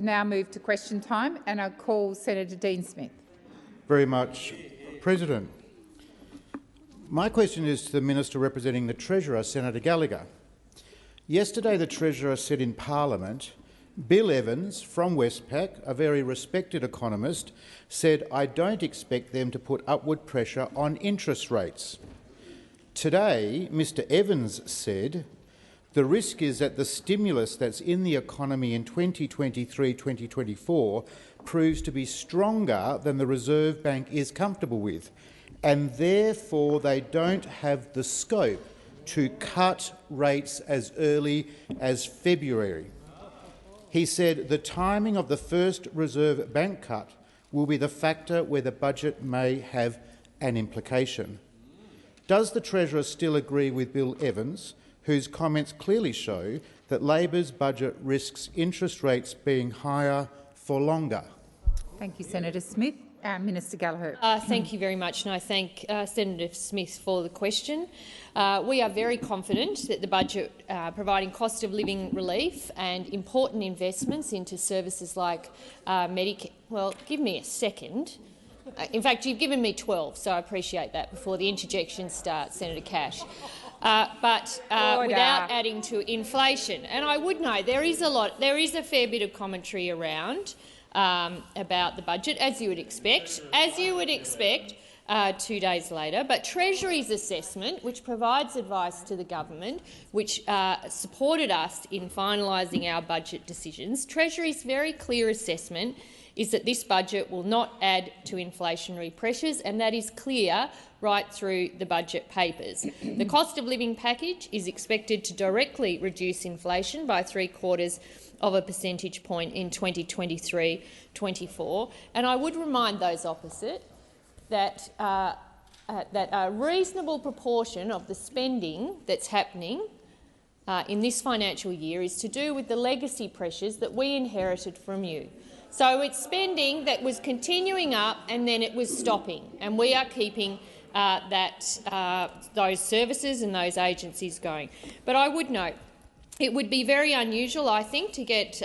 now move to question time, and I call Senator Dean Smith. Very much, President. My question is to the Minister representing the Treasurer, Senator Gallagher. Yesterday, the Treasurer said in Parliament, Bill Evans from Westpac, a very respected economist, said, "I don't expect them to put upward pressure on interest rates." Today, Mr Evans said, "The risk is that the stimulus that's in the economy in 2023-2024 proves to be stronger than the Reserve Bank is comfortable with, and therefore they don't have the scope to cut rates as early as February." He said the timing of the first Reserve Bank cut will be the factor where the budget may have an implication. Does the Treasurer still agree with Bill Evans, whose comments clearly show that Labor's budget risks interest rates being higher for longer? Thank you, Senator Smith. Minister Gallagher. Thank you very much, and I thank Senator Smith for the question. We are very confident that the budget providing cost of living relief and important investments into services like Medicare— well, give me a second. In fact, you've given me 12, so I appreciate that before the interjection starts, Senator Cash. But without adding to inflation. And I would note there is a fair bit of commentary around about the budget, as you would expect, 2 days later. But Treasury's assessment, which provides advice to the government, which supported us in finalising our budget decisions, Treasury's very clear assessment is that this budget will not add to inflationary pressures, and that is clear right through the budget papers. The cost of living package is expected to directly reduce inflation by 3/4 of a percentage point in 2023-24, and I would remind those opposite that a reasonable proportion of the spending that's happening in this financial year is to do with the legacy pressures that we inherited from you. So it's spending that was continuing up and then it was stopping, and we are keeping those services and those agencies going. But I would note it would be very unusual, I think, to get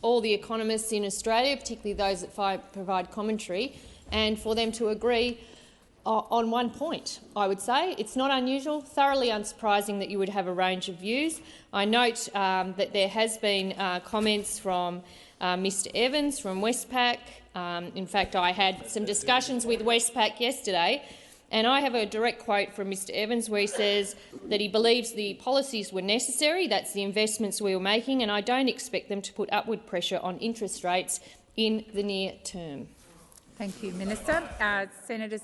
all the economists in Australia, particularly those that provide commentary, and for them to agree on one point. I would say it's not unusual, thoroughly unsurprising that you would have a range of views. I note that there has been comments from Mr Evans from Westpac. In fact, I had some discussions with Westpac yesterday, and I have a direct quote from Mr Evans where he says that he believes the policies were necessary, that's the investments we were making, and I don't expect them to put upward pressure on interest rates in the near term. Thank you, Minister. Senator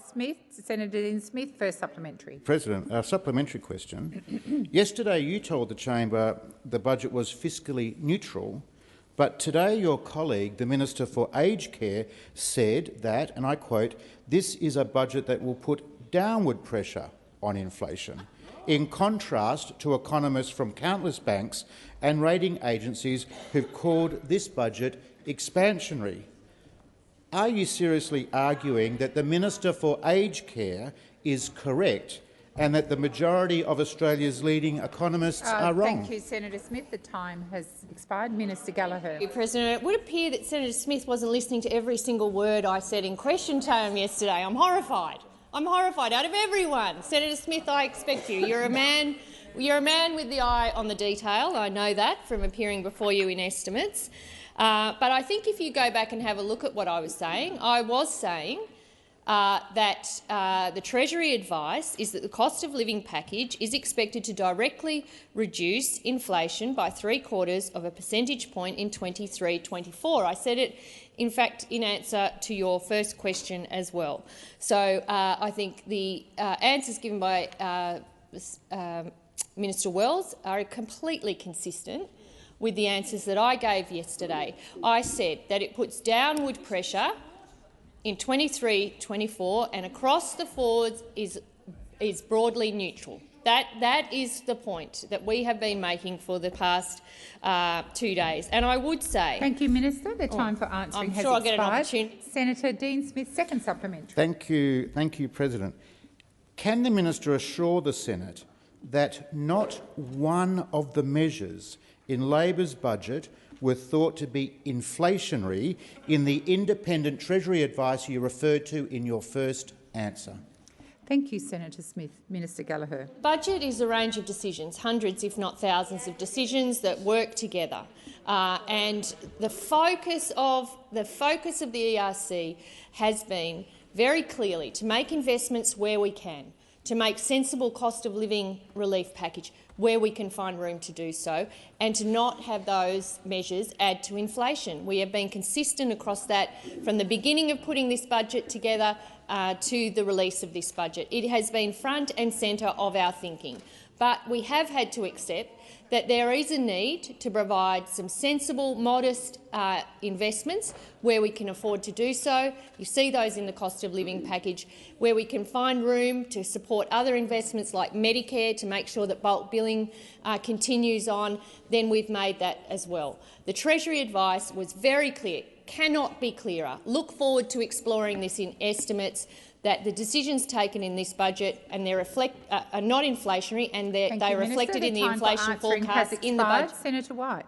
Dean Smith, first supplementary. President, a supplementary question. Yesterday you told the chamber the budget was fiscally neutral, but today your colleague, the Minister for Aged Care, said that, and I quote, "This is a budget that will put downward pressure on inflation," in contrast to economists from countless banks and rating agencies who've called this budget expansionary. Are you seriously arguing that the Minister for Aged Care is correct and that the majority of Australia's leading economists are wrong? Thank you, Senator Smith. The time has expired. Minister Gallagher. Thank you, President. It would appear that Senator Smith wasn't listening to every single word I said in question time yesterday. I'm horrified. I'm horrified. Out of everyone, Senator Smith, I expect you. You're a man with the eye on the detail. I know that from appearing before you in estimates. But I think if you go back and have a look at what I was saying that the Treasury advice is that the cost of living package is expected to directly reduce inflation by 3/4 of a percentage point in 23-24. I said it, in fact, in answer to your first question as well. So I think the answers given by Minister Wells are completely consistent with the answers that I gave yesterday. I said that it puts downward pressure in 23-24 and across the forwards is broadly neutral. That is the point that we have been making for the past 2 days. And I would say— Thank you, Minister. The time for answering has expired. I'll get an opportunity. Senator Dean Smith, second supplementary. Thank you, President. Can the minister assure the Senate that not one of the measures in Labor's budget were thought to be inflationary in the independent Treasury advice you referred to in your first answer? Thank you, Senator Smith. Minister Gallagher. Budget is a range of decisions, hundreds if not thousands of decisions that work together. And the focus of the ERC has been very clearly to make investments where we can, to make sensible cost of living relief package where we can find room to do so, and to not have those measures add to inflation. We have been consistent across that from the beginning of putting this budget together to the release of this budget. It has been front and centre of our thinking. But we have had to accept that there is a need to provide some sensible, modest investments where we can afford to do so. You see those in the cost of living package, where we can find room to support other investments like Medicare to make sure that bulk billing continues on, then we've made that as well. The Treasury advice was very clear, cannot be clearer. Look forward to exploring this in estimates, that the decisions taken in this budget and they are not inflationary, and they reflected in the inflation forecast in the budget. Senator White.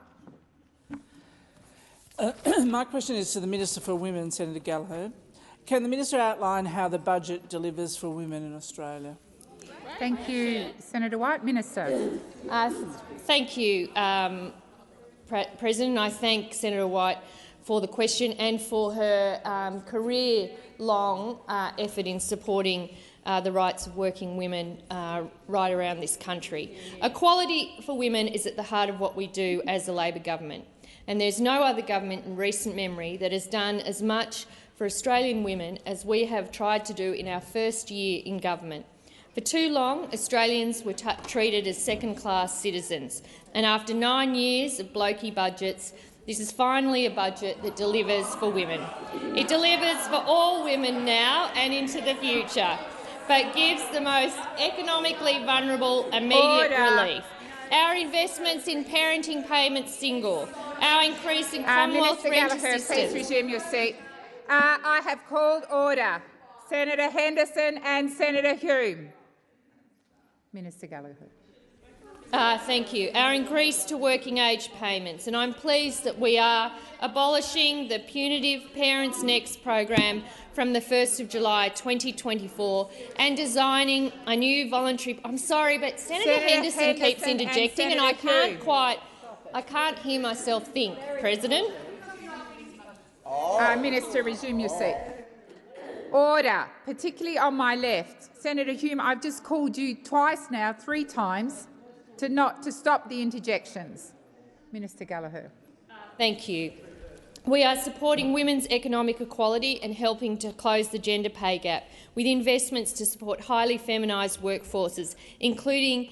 My question is to the Minister for Women, Senator Gallagher. Can the minister outline how the budget delivers for women in Australia? Thank you, Senator White. Minister. Thank you, President. I thank Senator White for the question and for her career-long effort in supporting the rights of working women right around this country. Equality for women is at the heart of what we do as the Labor government, and there's no other government in recent memory that has done as much for Australian women as we have tried to do in our first year in government. For too long, Australians were treated as second-class citizens, and after 9 years of blokey budgets, this is finally a budget that delivers for women. It delivers for all women now and into the future, but gives the most economically vulnerable immediate relief. Our investments in parenting payments single, our increase in Commonwealth rent assistance. Please resume your seat. I have called order. Senator Henderson and Senator Hume. Minister Gallagher. Thank you. Our increase to working age payments, and I'm pleased that we are abolishing the punitive Parents Next program from the 1st of July 2024 and designing a new voluntary— I'm sorry, but Senator Henderson keeps interjecting and I can't hear myself think, President. Minister, resume your seat. Order, particularly on my left. Senator Hume, I've just called you twice now, 3 times, to stop the interjections. Minister Gallagher. Thank you. We are supporting women's economic equality and helping to close the gender pay gap with investments to support highly feminised workforces, including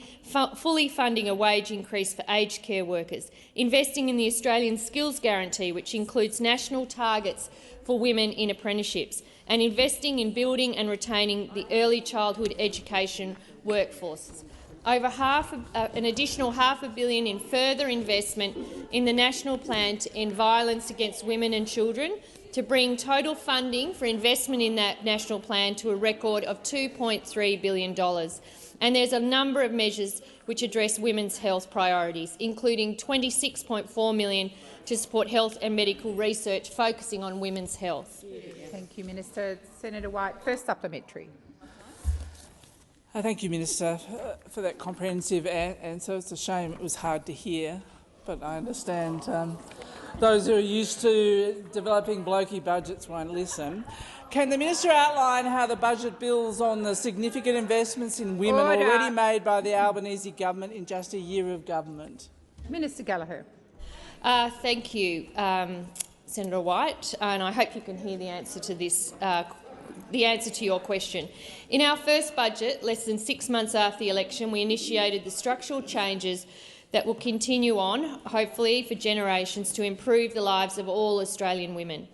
fully funding a wage increase for aged care workers, investing in the Australian Skills Guarantee, which includes national targets for women in apprenticeships, and investing in building and retaining the early childhood education workforces. Over an additional $500 million in further investment in the National Plan to End Violence Against Women and Children, to bring total funding for investment in that national plan to a record of $2.3 billion. And there's a number of measures which address women's health priorities, including $26.4 million to support health and medical research focusing on women's health. Thank you, Minister. Senator White, first supplementary. Thank you, Minister, for that comprehensive answer. It's a shame it was hard to hear, but I understand those who are used to developing blokey budgets won't listen. Can the minister outline how the budget builds on the significant investments in women already made by the Albanese government in just a year of government? Minister Gallagher. Thank you, Senator White, and I hope you can hear the answer to this the answer to your question. In our first budget, less than 6 months after the election, we initiated the structural changes that will continue on, hopefully for generations, to improve the lives of all Australian women.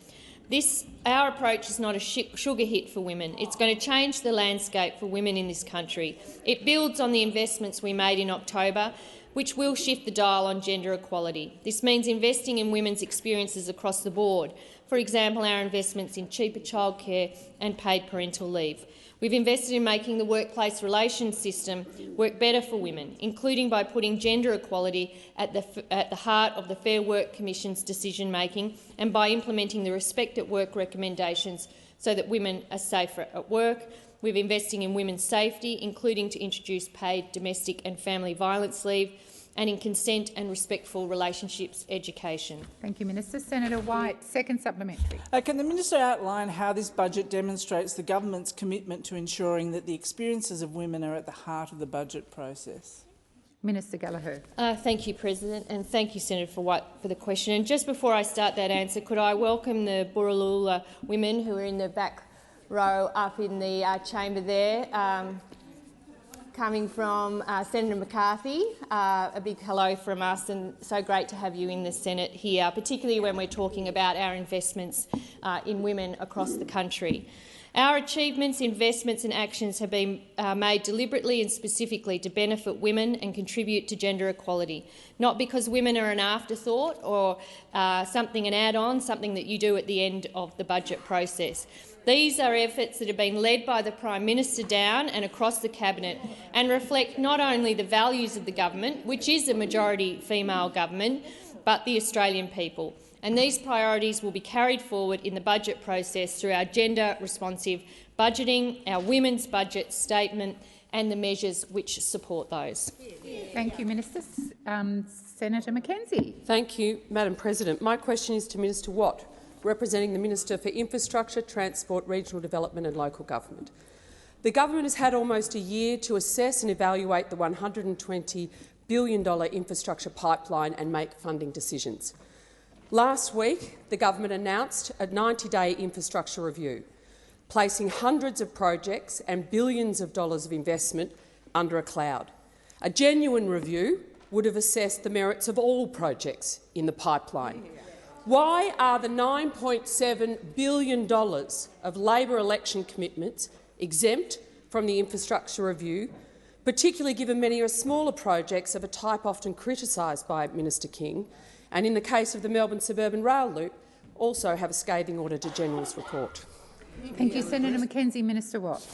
Our approach is not a sugar hit for women. It's going to change the landscape for women in this country. It builds on the investments we made in October which will shift the dial on gender equality. This means investing in women's experiences across the board. For example, our investments in cheaper childcare and paid parental leave. We've invested in making the workplace relations system work better for women, including by putting gender equality at the heart of the Fair Work Commission's decision-making and by implementing the Respect at Work recommendations so that women are safer at work. We're investing in women's safety, including to introduce paid domestic and family violence leave, and in consent and respectful relationships education. Thank you, Minister. Senator White, second supplementary. Can the Minister outline how this budget demonstrates the government's commitment to ensuring that the experiences of women are at the heart of the budget process? Minister Gallagher. Thank you, President, and thank you, Senator White, for the question. And just before I start that answer, could I welcome the Burralool women who are in the back row up in the chamber there, coming from Senator McCarthy. A big hello from us, and so great to have you in the Senate here, particularly when we're talking about our investments in women across the country. Our achievements, investments and actions have been made deliberately and specifically to benefit women and contribute to gender equality, not because women are an afterthought or an add-on, something that you do at the end of the budget process. These are efforts that have been led by the Prime Minister down and across the Cabinet and reflect not only the values of the government, which is a majority female government, but the Australian people. And these priorities will be carried forward in the budget process through our gender-responsive budgeting, our women's budget statement and the measures which support those. Thank you, Minister. Senator Mackenzie. Thank you, Madam President. My question is to Minister Watt, representing the Minister for Infrastructure, Transport, Regional Development and Local Government. The government has had almost a year to assess and evaluate the $120 billion infrastructure pipeline and make funding decisions. Last week, the government announced a 90-day infrastructure review, placing hundreds of projects and billions of dollars of investment under a cloud. A genuine review would have assessed the merits of all projects in the pipeline. Why are the $9.7 billion of Labor election commitments exempt from the infrastructure review, particularly given many are smaller projects of a type often criticised by Minister King, and in the case of the Melbourne Suburban Rail Loop, also have a scathing Auditor-General's report? Thank you, Senator Mackenzie. Minister Watt.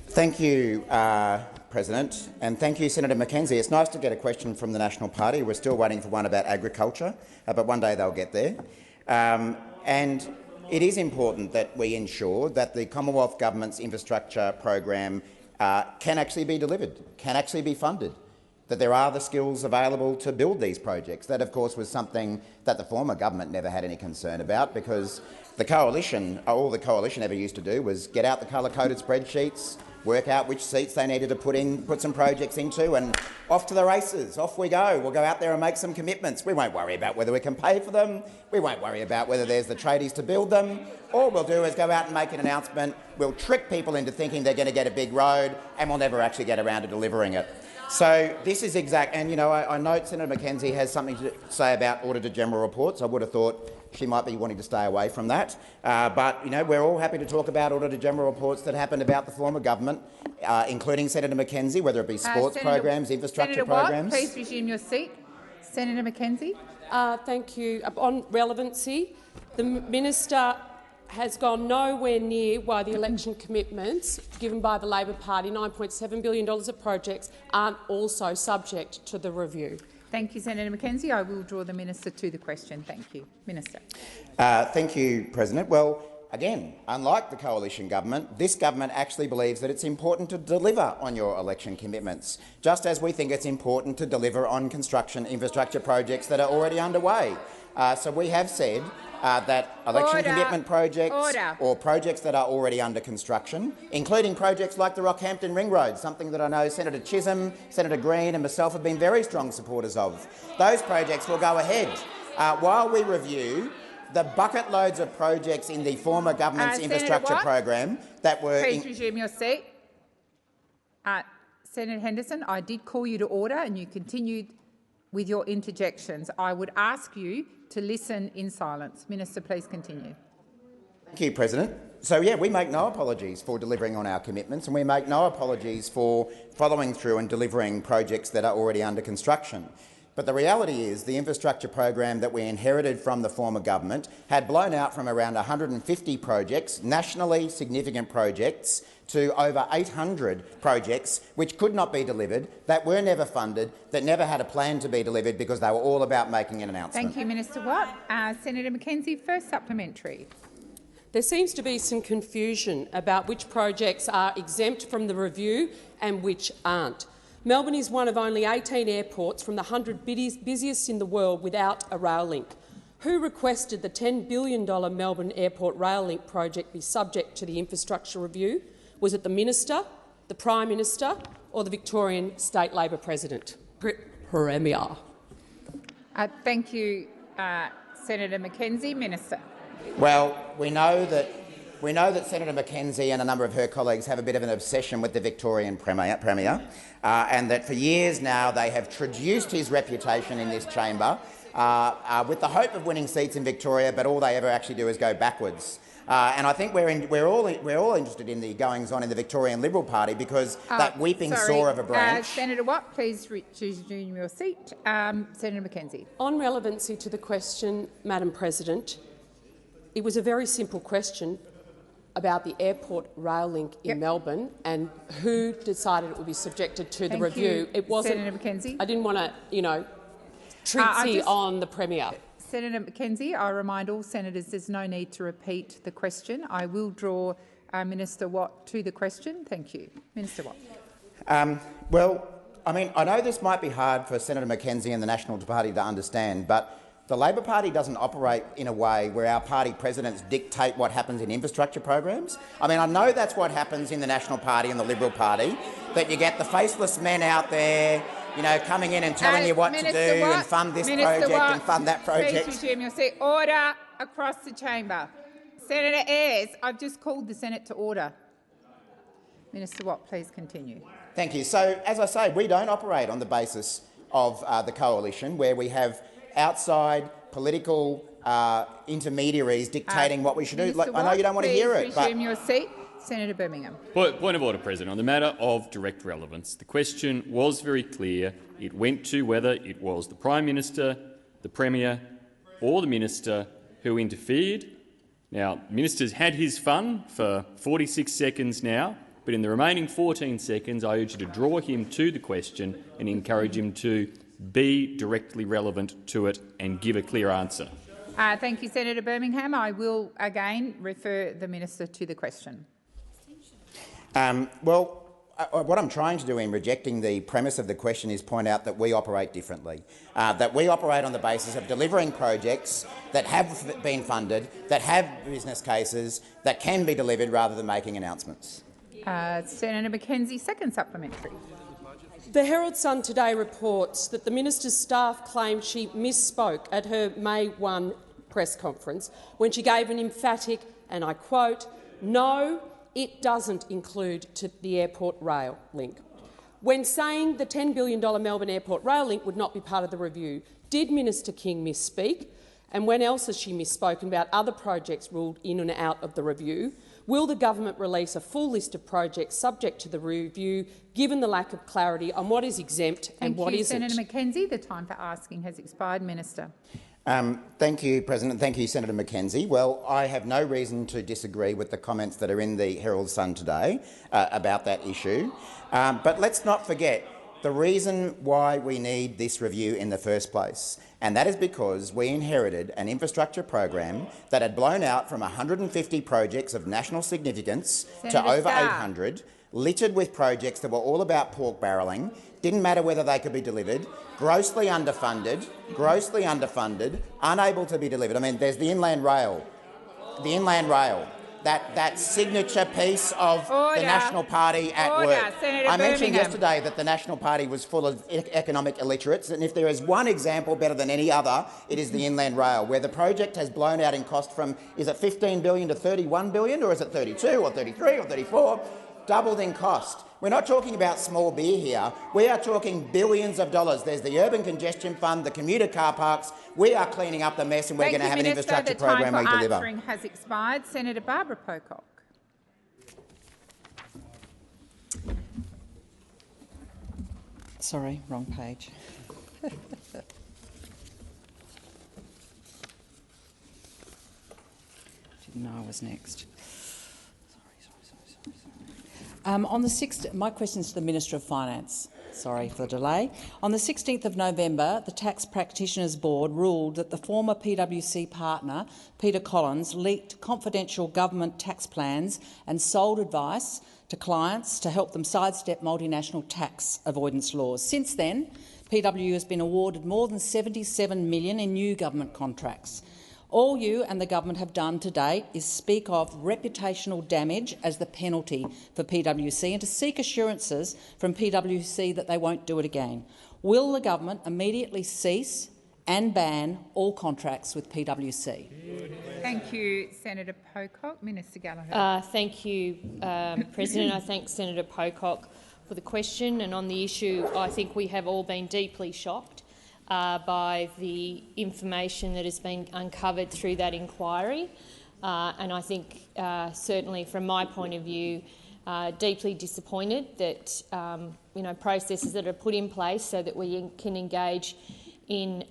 Thank you, President, and thank you, Senator Mackenzie. It's nice to get a question from the National Party. We're still waiting for one about agriculture, but one day they'll get there. And it is important that we ensure that the Commonwealth Government's infrastructure program can actually be delivered, can actually be funded, that there are the skills available to build these projects. That, of course, was something that the former government never had any concern about, because the coalition, all the coalition ever used to do was get out the colour-coded spreadsheets, work out which seats they needed to put some projects into, and off to the races. Off we go. We'll go out there and make some commitments. We won't worry about whether we can pay for them. We won't worry about whether there's the tradies to build them. All we'll do is go out and make an announcement. We'll trick people into thinking they're going to get a big road, and we'll never actually get around to delivering it. So this is exact, and I note Senator Mackenzie has something to say about Auditor-General reports. I would have thought she might be wanting to stay away from that. But we're all happy to talk about Auditor-General reports that happened about the former government, including Senator Mackenzie, whether it be sports programs, infrastructure programs. Senator Watt, please resume your seat. Senator Mackenzie. Thank you. On relevancy, the minister has gone nowhere near why the election commitments given by the Labor Party, $9.7 billion of projects, aren't also subject to the review. Thank you, Senator Mackenzie. I will draw the minister to the question. Thank you. Minister. Thank you, President. Well, again, unlike the coalition government, this government actually believes that it's important to deliver on your election commitments, just as we think it's important to deliver on construction infrastructure projects that are already underway. So we have said that election commitment projects or projects that are already under construction, including projects like the Rockhampton Ring Road, something that I know Senator Chisholm, Senator Green and myself have been very strong supporters of. Those projects will go ahead while we review the bucket loads of projects in the former government's infrastructure program that were— Please resume your seat. Senator Henderson, I did call you to order and you continued with your interjections. I would ask you to listen in silence. Minister, please continue. Thank you, President. So, yeah, we make no apologies for delivering on our commitments, and we make no apologies for following through and delivering projects that are already under construction. But the reality is the infrastructure program that we inherited from the former government had blown out from around 150 projects, nationally significant projects, to over 800 projects which could not be delivered, that were never funded, that never had a plan to be delivered because they were all about making an announcement. Thank you, Minister Watt. Senator Mackenzie, first supplementary. There seems to be some confusion about which projects are exempt from the review and which aren't. Melbourne is one of only 18 airports from the 100 busiest in the world without a rail link. Who requested the $10 billion Melbourne Airport Rail Link project be subject to the infrastructure review? Was it the Minister, the Prime Minister or the Victorian State Labor President? Premier. Thank you, Senator Mackenzie. Minister. Well, we know that Senator Mackenzie and a number of her colleagues have a bit of an obsession with the Victorian Premier, and that for years now they have traduced his reputation in this chamber with the hope of winning seats in Victoria, but all they ever actually do is go backwards. And I think we're all interested in the goings-on in the Victorian Liberal Party because that weeping sore of a branch. Senator Watt, please resume your seat. Senator Mackenzie. On relevancy to the question, Madam President, it was a very simple question about the airport rail link in Melbourne and who decided it would be subjected to the review. It wasn't. Senator Mackenzie. I didn't want to, treaty on the Premier. Senator Mackenzie, I remind all senators there's no need to repeat the question. I will draw Minister Watt to the question. Thank you. Minister Watt. Well, I mean, I know this might be hard for Senator Mackenzie and the National Party to understand, but the Labor Party doesn't operate in a way where our party presidents dictate what happens in infrastructure programs. I mean, I know that's what happens in the National Party and the Liberal Party, that you get the faceless men out there, coming in and telling you what to do and fund this project and fund that project. Please resume your seat. Order across the chamber. Senator Ayres, I've just called the Senate to order. Minister Watt, please continue. Thank you. So, as I say, we don't operate on the basis of the coalition, where we have outside political intermediaries dictating what we should do. Watt, I know you don't want to hear it, resume your seat. Senator Birmingham. Point of order, President. On the matter of direct relevance, the question was very clear. It went to whether it was the Prime Minister, the Premier or the Minister who interfered. Now, the Minister's had his fun for 46 seconds now, but in the remaining 14 seconds I urge you to draw him to the question and encourage him to be directly relevant to it and give a clear answer. Thank you, Senator Birmingham. I will again refer the Minister to the question. What I'm trying to do in rejecting the premise of the question is point out that we operate differently, that we operate on the basis of delivering projects that have been funded, that have business cases, that can be delivered rather than making announcements. Senator Mackenzie, second supplementary. The Herald Sun today reports that the Minister's staff claimed she misspoke at her May 1 press conference when she gave an emphatic, and I quote, "No, it doesn't include the airport rail link." When saying the $10 billion Melbourne Airport rail link would not be part of the review, did Minister King misspeak? And when else has she misspoken about other projects ruled in and out of the review? Will the government release a full list of projects subject to the review, given the lack of clarity on what is exempt and what isn't? Thank you, Senator Mackenzie. The time for asking has expired. Minister. Thank you, President. Thank you, Senator Mackenzie. Well, I have no reason to disagree with the comments that are in the Herald Sun today about that issue. But let's not forget the reason why we need this review in the first place, and that is because we inherited an infrastructure program that had blown out from 150 projects of national significance to over 800, littered with projects that were all about pork barrelling, didn't matter whether they could be delivered, grossly underfunded, unable to be delivered. I mean, there's the Inland Rail, that signature piece of the National Party at work. Senator I mentioned Birmingham. yesterday that the National Party was full of economic illiterates, and if there is one example better than any other, it is the Inland Rail, where the project has blown out in cost from, is it $15 billion to $31 billion, or is it 32 or 33 or 34? doubled in cost. We're not talking about small beer here. We are talking billions of dollars. There's the Urban Congestion Fund, the commuter car parks. We are cleaning up the mess, and we're going to have an infrastructure program we deliver. The time for answering has expired. Senator Barbara Pocock. Sorry, wrong page. Didn't know I was next. On the 6th, my question is to the Minister of Finance. Sorry for the delay. On the 16th of November, the Tax Practitioners Board ruled that the former PwC partner, Peter Collins, leaked confidential government tax plans and sold advice to clients to help them sidestep multinational tax avoidance laws. Since then, PwC has been awarded more than $77 million in new government contracts. All you and the government have done to date is speak of reputational damage as the penalty for PwC and to seek assurances from PwC that they won't do it again. Will the government immediately cease and ban all contracts with PwC? Thank you, Senator Pocock. Minister Gallagher. Thank you, President. I thank Senator Pocock for the question. And on the issue, I think we have all been deeply shocked by the information that has been uncovered through that inquiry. And I think, certainly from my point of view, deeply disappointed that processes that are put in place so that we can engage in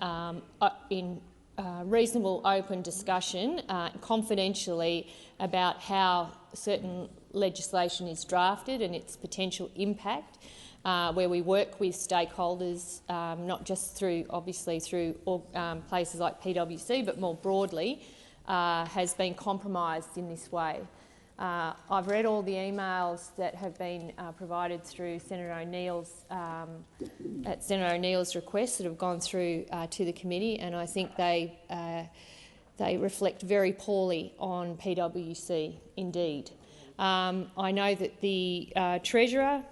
reasonable open discussion confidentially about how certain legislation is drafted and its potential impact, where we work with stakeholders, not just through places like PwC, but more broadly, has been compromised in this way. I've read all the emails that have been provided through Senator O'Neill's at Senator O'Neill's request that have gone through to the committee, and I think they reflect very poorly on PwC indeed. I know that the Treasurer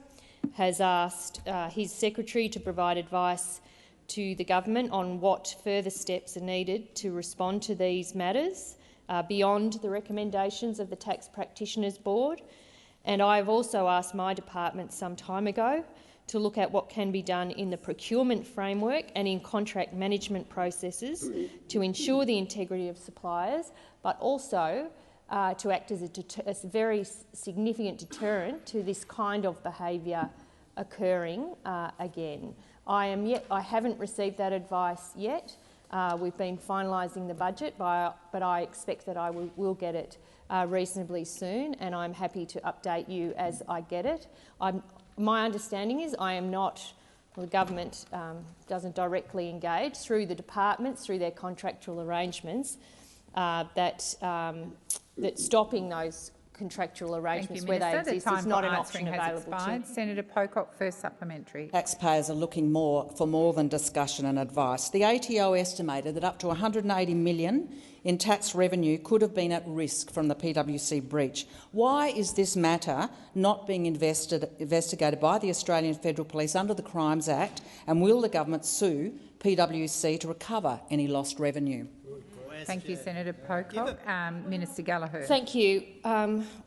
has asked his secretary to provide advice to the government on what further steps are needed to respond to these matters beyond the recommendations of the Tax Practitioners Board. And I have also asked my department some time ago to look at what can be done in the procurement framework and in contract management processes to ensure the integrity of suppliers, but also to act as a very significant deterrent to this kind of behaviour occurring again. I haven't received that advice yet. We've been finalising the budget, but I expect that I will get it reasonably soon, and I'm happy to update you as I get it. My understanding is the government doesn't directly engage through the departments, through their contractual arrangements, that stopping those contractual arrangements where they exist is not an option available to. Senator Pocock, first supplementary. Taxpayers are looking for more than discussion and advice. The ATO estimated that up to $180 million in tax revenue could have been at risk from the PwC breach. Why is this matter not being investigated by the Australian Federal Police under the Crimes Act, and will the government sue PwC to recover any lost revenue? Thank you, Senator Pocock. Minister Gallagher. Thank you.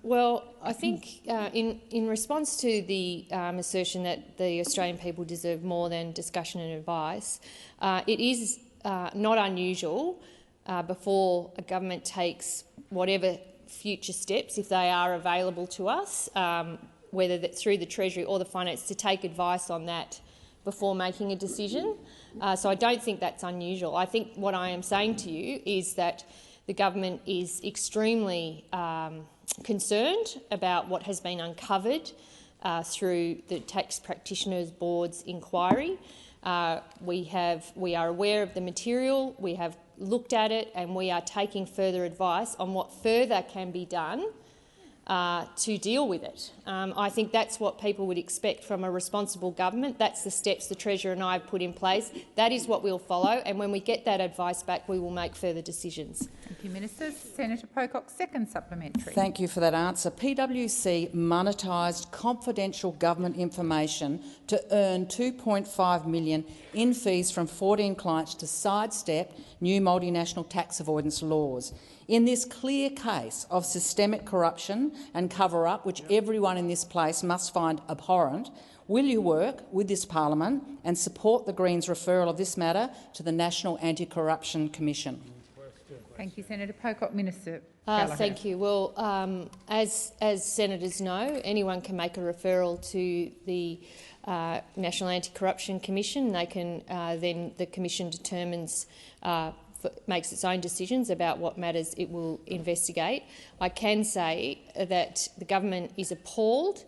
Well, I think in response to the assertion that the Australian people deserve more than discussion and advice, it is not unusual before a government takes whatever future steps, if they are available to us, whether that's through the Treasury or the Finance, to take advice on that before making a decision. So I don't think that's unusual. I think what I am saying to you is that the government is extremely concerned about what has been uncovered through the Tax Practitioners Board's inquiry. We are aware of the material, we have looked at it, and we are taking further advice on what further can be done to deal with it. I think that's what people would expect from a responsible government. That's the steps the Treasurer and I have put in place. That is what we'll follow, and when we get that advice back, we will make further decisions. Thank you, Minister. Senator Pocock, second supplementary. Thank you for that answer. PwC monetised confidential government information to earn $2.5 million in fees from 14 clients to sidestep new multinational tax avoidance laws. In this clear case of systemic corruption and cover-up, which everyone in this place must find abhorrent, will you work with this parliament and support the Greens' referral of this matter to the National Anti-Corruption Commission? Thank you, Senator Pocock. Minister. Thank you. Well, as senators know, anyone can make a referral to the National Anti-Corruption Commission. They can then the commission determines, makes its own decisions about what matters it will investigate. I can say that the government is appalled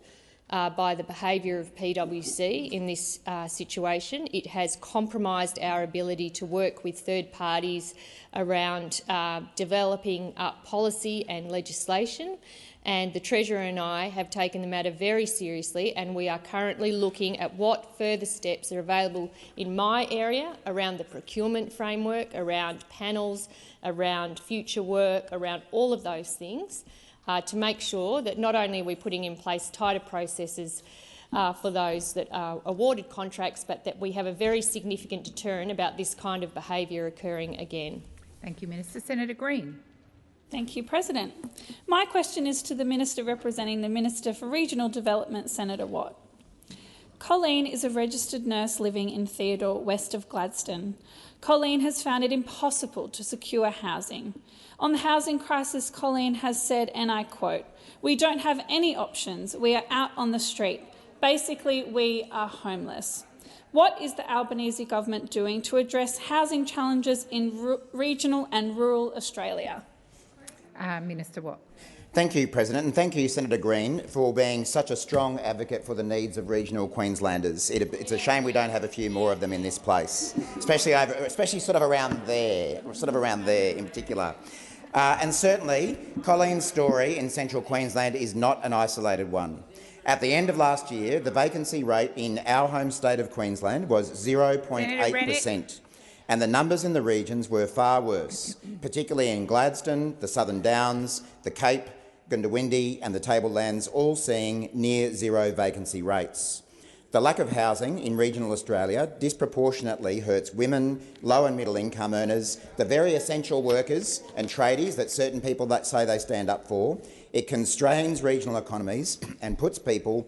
by the behaviour of PwC in this situation. It has compromised our ability to work with third parties around developing policy and legislation, and the Treasurer and I have taken the matter very seriously, and we are currently looking at what further steps are available in my area around the procurement framework, around panels, around future work, around all of those things, to make sure that not only are we putting in place tighter processes for those that are awarded contracts, but that we have a very significant deterrent about this kind of behaviour occurring again. Thank you, Minister. Senator Green. Thank you, President. My question is to the Minister representing the Minister for Regional Development, Senator Watt. Colleen is a registered nurse living in Theodore, west of Gladstone. Colleen has found it impossible to secure housing. On the housing crisis, Colleen has said, and I quote, "We don't have any options. We are out on the street. Basically, we are homeless." What is the Albanese government doing to address housing challenges in regional and rural Australia? Minister Watt. Thank you, President, and thank you, Senator Green, for being such a strong advocate for the needs of regional Queenslanders. It's a shame we don't have a few more of them in this place, especially sort of around there in particular. And certainly, Colleen's story in central Queensland is not an isolated one. At the end of last year, the vacancy rate in our home state of Queensland was 0.8%. And the numbers in the regions were far worse, particularly in Gladstone, the Southern Downs, the Cape, Goondiwindi and the Tablelands, all seeing near zero vacancy rates. The lack of housing in regional Australia disproportionately hurts women, low and middle income earners, the very essential workers and tradies that certain people that say they stand up for. It constrains regional economies and puts people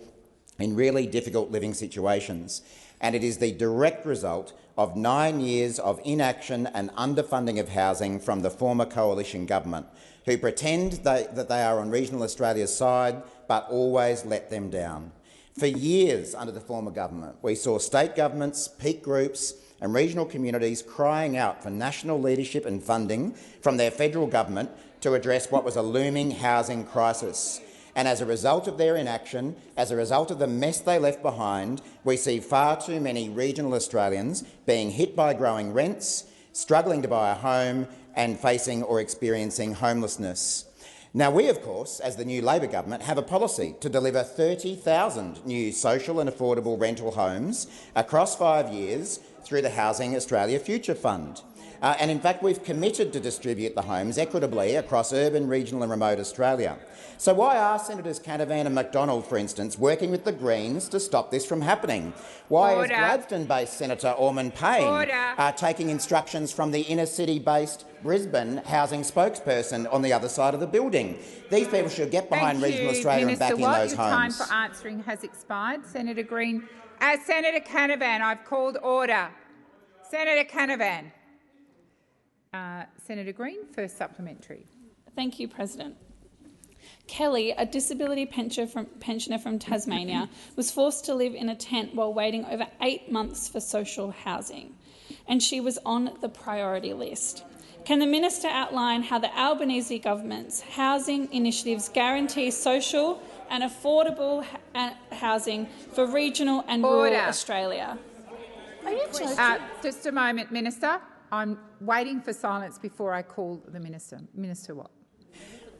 in really difficult living situations. And it is the direct result of 9 years of inaction and underfunding of housing from the former coalition government, who pretend that they are on regional Australia's side but always let them down. For years under the former government, we saw state governments, peak groups and regional communities crying out for national leadership and funding from their federal government to address what was a looming housing crisis. And as a result of their inaction, as a result of the mess they left behind, we see far too many regional Australians being hit by growing rents, struggling to buy a home and facing or experiencing homelessness. Now, we, of course, as the new Labor government, have a policy to deliver 30,000 new social and affordable rental homes across 5 years through the Housing Australia Future Fund. And in fact, we've committed to distribute the homes equitably across urban, regional and remote Australia. So why are Senators Canavan and McDonald, for instance, working with the Greens to stop this from happening? Why is Gladstone-based Senator Orman Payne taking instructions from the inner-city-based Brisbane housing spokesperson on the other side of the building? These people should get behind regional Australia and back in those homes. Your time for answering has expired. Senator Green. Senator Canavan, I've called order. Senator Canavan. Senator Green, first supplementary. Thank you, President. Kelly, a disability pensioner from Tasmania, was forced to live in a tent while waiting over 8 months for social housing, and she was on the priority list. Can the minister outline how the Albanese government's housing initiatives guarantee social and affordable housing for regional and rural Australia? Just a moment, Minister. I'm waiting for silence before I call the Minister. Minister Watt.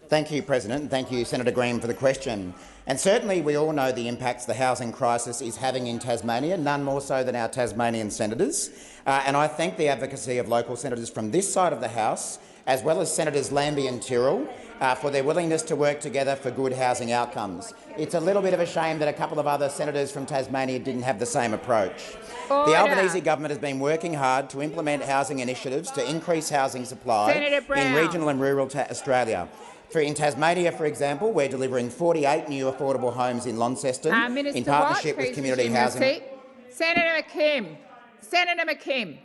Thank you, President, and thank you, Senator Green, for the question. And certainly we all know the impacts the housing crisis is having in Tasmania, none more so than our Tasmanian senators. And I thank the advocacy of local senators from this side of the House, as well as Senators Lambie and Tyrrell, for their willingness to work together for good housing outcomes. It's a little bit of a shame that a couple of other senators from Tasmania didn't have the same approach. The Albanese government has been working hard to implement housing initiatives to increase housing supply in regional and rural Australia. In Tasmania, for example, we're delivering 48 new affordable homes in Launceston in partnership with community housing. Senator McKim.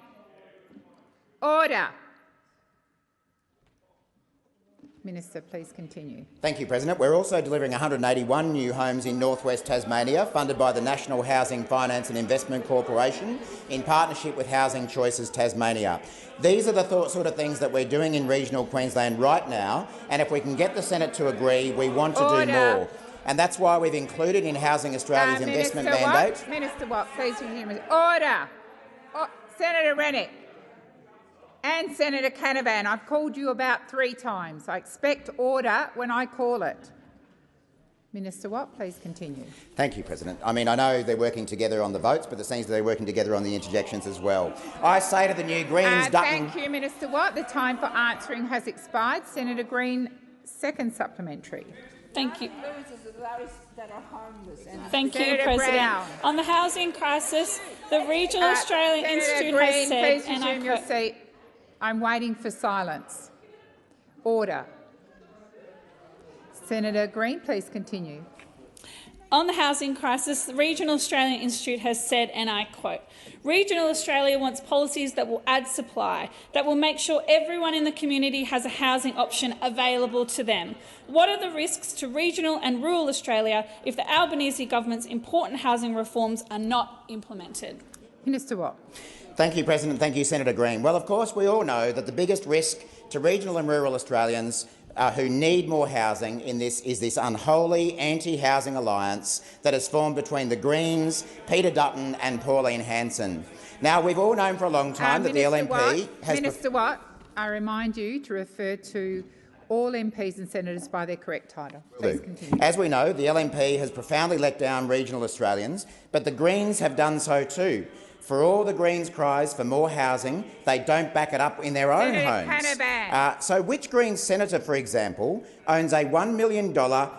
Order. Minister, please continue. Thank you, President. We're also delivering 181 new homes in northwest Tasmania, funded by the National Housing Finance and Investment Corporation in partnership with Housing Choices Tasmania. These are the sort of things that we're doing in regional Queensland right now, and if we can get the Senate to agree, we want to do more. And that's why we've included in Housing Australia's investment mandate. Minister Watt, please resume. Order. Senator Rennick and Senator Canavan, I've called you about 3 times. I expect order when I call it. Minister Watt, please continue. Thank you, President. I mean, I know they're working together on the votes, but it seems they're working together on the interjections as well. I say to the new Greens, Dutton— Thank you, Minister Watt. The time for answering has expired. Senator Green, second supplementary. Thank you. Thank you, President. On the housing crisis, the Regional Australian Institute has said, please resume your seat. I'm waiting for silence. Order. Senator Green, please continue. On the housing crisis, the Regional Australian Institute has said, and I quote, "Regional Australia wants policies that will add supply, that will make sure everyone in the community has a housing option available to them. What are the risks to regional and rural Australia if the Albanese government's important housing reforms are not implemented?" Minister Watt. Thank you, President. Thank you, Senator Green. Well, of course, we all know that the biggest risk to regional and rural Australians who need more housing in this is this unholy anti-housing alliance that has formed between the Greens, Peter Dutton and Pauline Hanson. Now, we've all known for a long time that the LNP has— Minister Watt, I remind you to refer to all MPs and senators by their correct title. Please continue. As we know, the LNP has profoundly let down regional Australians, but the Greens have done so too. For all the Greens' cries for more housing, they don't back it up in their own homes. So which Greens senator, for example, owns a $1 million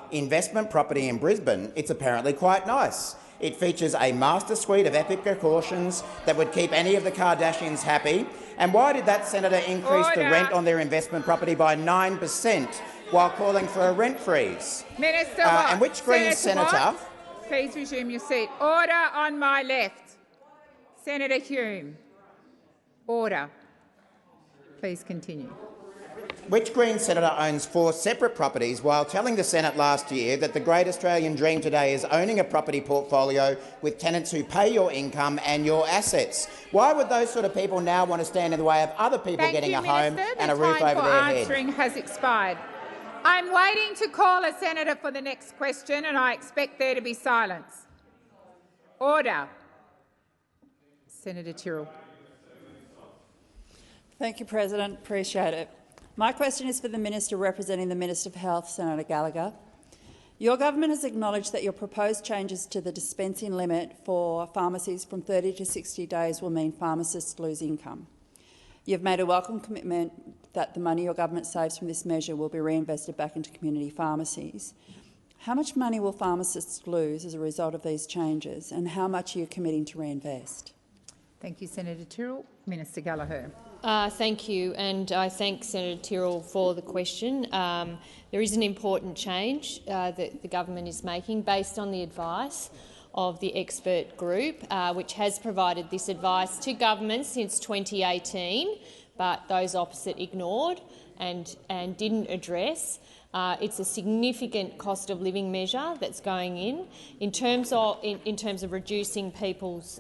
investment property in Brisbane? It's apparently quite nice. It features a master suite of epic precautions that would keep any of the Kardashians happy. And why did that senator increase the rent on their investment property by 9% while calling for a rent freeze? Minister Watt. And which Greens senator— Please resume your seat. Order on my left. Senator Hume. Order. Please continue. Which Green senator owns 4 separate properties while telling the Senate last year that the great Australian dream today is owning a property portfolio with tenants who pay your income and your assets? Why would those sort of people now want to stand in the way of other people getting a home and a roof over their head? The time for answering has expired. I'm waiting to call a senator for the next question, and I expect there to be silence. Order. Senator Tyrrell. Thank you, President. Appreciate it. My question is for the Minister representing the Minister for Health, Senator Gallagher. Your government has acknowledged that your proposed changes to the dispensing limit for pharmacies from 30 to 60 days will mean pharmacists lose income. You've made a welcome commitment that the money your government saves from this measure will be reinvested back into community pharmacies. How much money will pharmacists lose as a result of these changes, and how much are you committing to reinvest? Thank you, Senator Tyrrell. Minister Gallagher. Thank you, and I thank Senator Tyrrell for the question. There is an important change that the government is making based on the advice of the expert group, which has provided this advice to government since 2018, but those opposite ignored and didn't address. It's a significant cost of living measure that's going in terms of reducing people's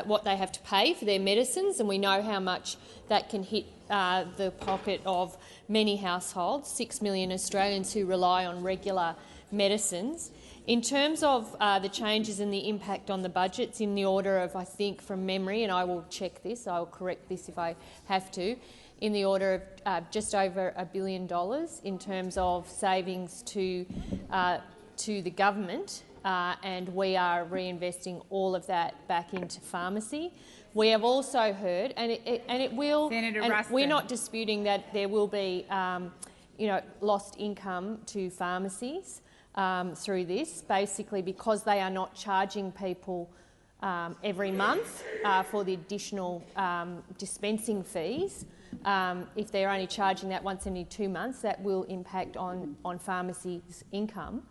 what they have to pay for their medicines, and we know how much that can hit the pocket of many households, 6 million Australians who rely on regular medicines. In terms of the changes and the impact on the budgets, in the order of, I think from memory, and I will check this, I will correct this if I have to, in the order of just over $1 billion in terms of savings to the government. And we are reinvesting all of that back into pharmacy. We have also heard, and it will, Senator and Ruston. We're not disputing that there will be, lost income to pharmacies through this, basically because they are not charging people every month for the additional dispensing fees. if they're only charging that once every 2 months, that will impact on pharmacy's income.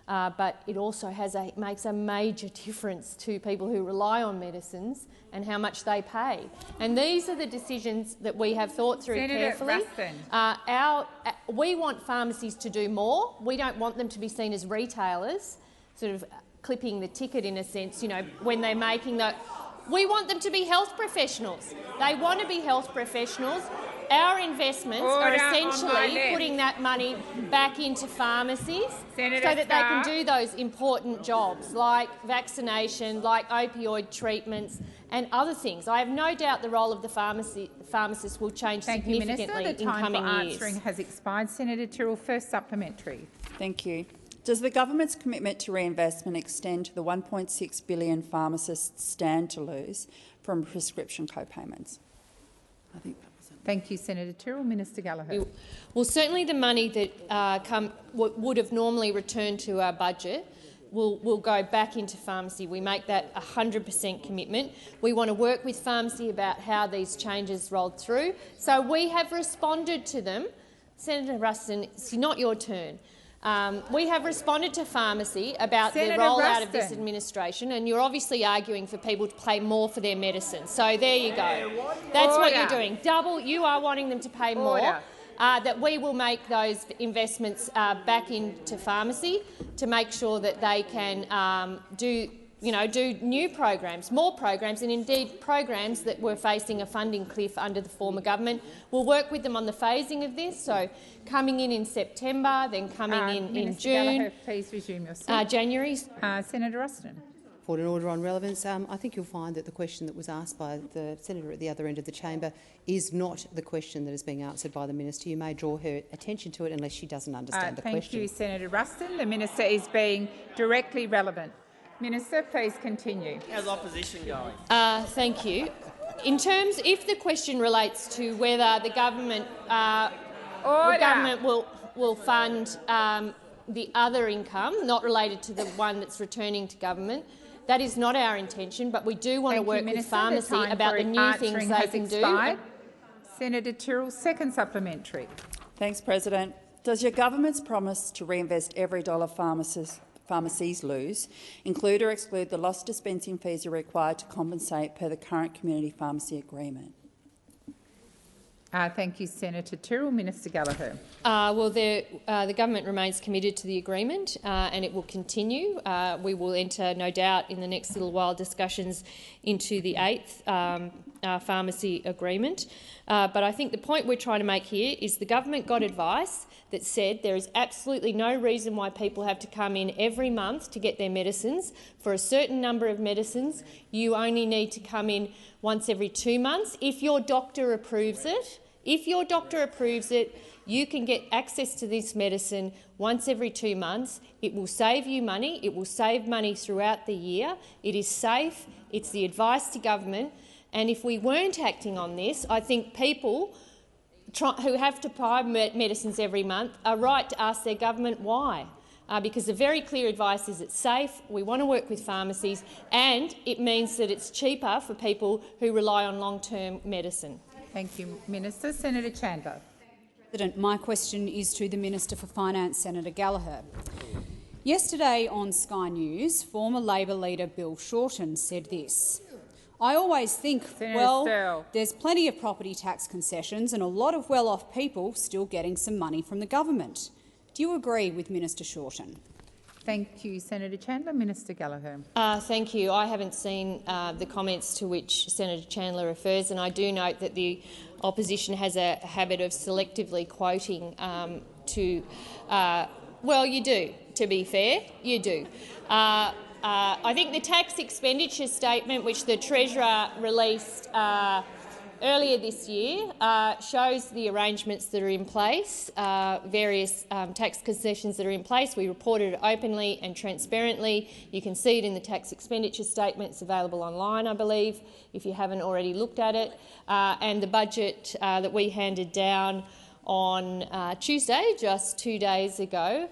But it also makes a major difference to people who rely on medicines and how much they pay. And these are the decisions that we have thought through carefully. We want pharmacies to do more. We don't want them to be seen as retailers, sort of clipping the ticket in a sense, you know, when they're making the... We want them to be health professionals. They want to be health professionals. Our investments are essentially putting that money back into pharmacies so that they can do those important jobs like vaccination, like opioid treatments and other things. I have no doubt the role of the pharmacist will change significantly in coming years. The time for answering has expired. Senator Tyrrell, first supplementary. Thank you. Does the government's commitment to reinvestment extend to the $1.6 billion pharmacists stand to lose from prescription co-payments? Thank you, Senator Tyrrell. Minister Gallagher. Well, certainly the money that would have normally returned to our budget will go back into pharmacy. We make that 100% commitment. We want to work with pharmacy about how these changes rolled through. So we have responded to them. Senator Ruston, it's not your turn. We have responded to pharmacy about the rollout of this administration, and you're obviously arguing for people to pay more for their medicine. So there you go. That's what you're doing. You are wanting them to pay more. That we will make those investments back into pharmacy to make sure that they can do new programs, more programs, and indeed programs that were facing a funding cliff under the former government. We'll work with them on the phasing of this, so coming in September, then coming in June. Gallagher, please resume your seat. January. Senator Ruston. Point of order on relevance. I think you'll find that the question that was asked by the senator at the other end of the chamber is not the question that is being answered by the minister. You may draw her attention to it unless she doesn't understand the question. Thank you, Senator Ruston. The minister is being directly relevant. Minister, please continue. How's opposition going? Thank you. In terms, if the question relates to whether the government, will fund the other income, not related to the one that's returning to government, that is not our intention, but we do want to work with pharmacy about the new things they can do. Senator Tyrrell, second supplementary. Thanks, President. Does your government's promise to reinvest every dollar pharmacies lose include or exclude the lost dispensing fees are required to compensate per the current community pharmacy agreement? Thank you, Senator Tyrrell. Minister Gallagher. The government remains committed to the agreement and it will continue. We will enter, no doubt, in the next little while discussions into the 8th pharmacy agreement. But I think the point we're trying to make here is the government got advice that said there is absolutely no reason why people have to come in every month to get their medicines. For a certain number of medicines, you only need to come in once every 2 months. If your doctor approves it, you can get access to this medicine once every 2 months. It will save you money. It will save money throughout the year. It is safe. It's the advice to government. And if we weren't acting on this, I think people who have to buy medicines every month are right to ask their government why. Because the very clear advice is it's safe, we want to work with pharmacies, and it means that it's cheaper for people who rely on long-term medicine. Thank you, Minister. Senator Chandler. President, my question is to the Minister for Finance, Senator Gallagher. Yesterday on Sky News, former Labor leader Bill Shorten said this: "I always think, there's plenty of property tax concessions and a lot of well-off people still getting some money from the government." Do you agree with Minister Shorten? Thank you, Senator Chandler. Minister Gallagher. Thank you. I haven't seen the comments to which Senator Chandler refers, and I do note that the opposition has a habit of selectively quoting well, you do, to be fair, you do. I think the tax expenditure statement, which the Treasurer released earlier this year, shows the arrangements that are in place, various tax concessions that are in place. We reported it openly and transparently. You can see it in the tax expenditure statement. It's available online, I believe, if you haven't already looked at it. And the budget that we handed down on Tuesday, just 2 days ago,